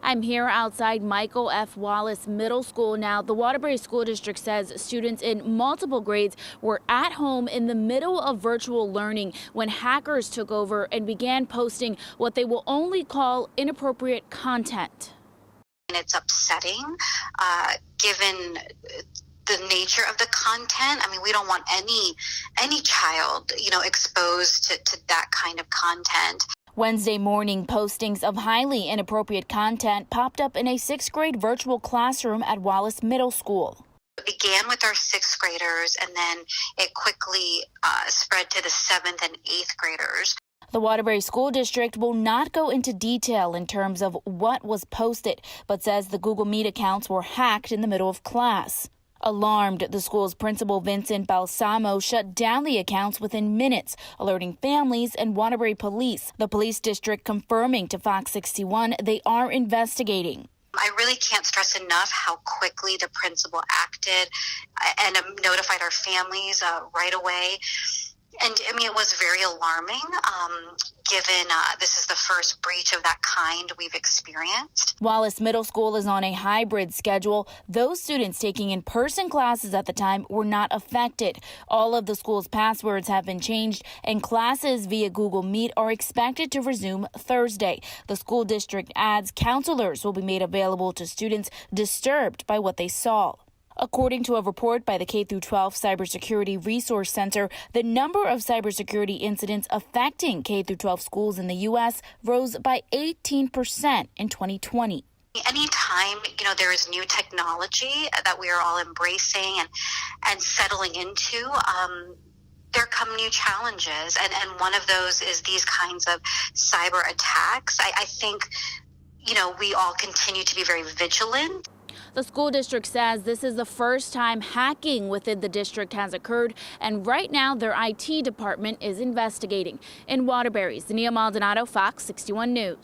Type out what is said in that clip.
I'm here outside Michael F. Wallace Middle School now. The Waterbury School District says students in multiple grades were at home in the middle of virtual learning when hackers took over and began posting what they will only call inappropriate content. And it's upsetting, given the nature of the content. I mean, we don't want any child, exposed to that kind of content. Wednesday morning, postings of highly inappropriate content popped up in a 6th grade virtual classroom at Wallace Middle School. It began with our 6th graders, and then it quickly spread to the 7th and 8th graders. The Waterbury School District will not go into detail in terms of what was posted, but says the Google Meet accounts were hacked in the middle of class. Alarmed, the school's principal, Vincent Balsamo, shut down the accounts within minutes, alerting families and Waterbury police. The police district confirming to Fox 61 they are investigating. I really can't stress enough how quickly the principal acted and notified our families right away. And I mean, it was very alarming, given this is the first breach of that kind we've experienced. Wallace Middle School is on a hybrid schedule. Those students taking in-person classes at the time were not affected. All of the school's passwords have been changed, and classes via Google Meet are expected to resume Thursday. The school district adds counselors will be made available to students disturbed by what they saw. According to a report by the K-12 Cybersecurity Resource Center, the number of cybersecurity incidents affecting K-12 schools in the U.S. rose by 18% in 2020. Anytime, there is new technology that we are all embracing and settling into, there come new challenges. And one of those is these kinds of cyber attacks. I think, we all continue to be very vigilant. The school district says this is the first time hacking within the district has occurred, and right now their IT department is investigating. In Waterbury, Zania Maldonado, Fox 61 News.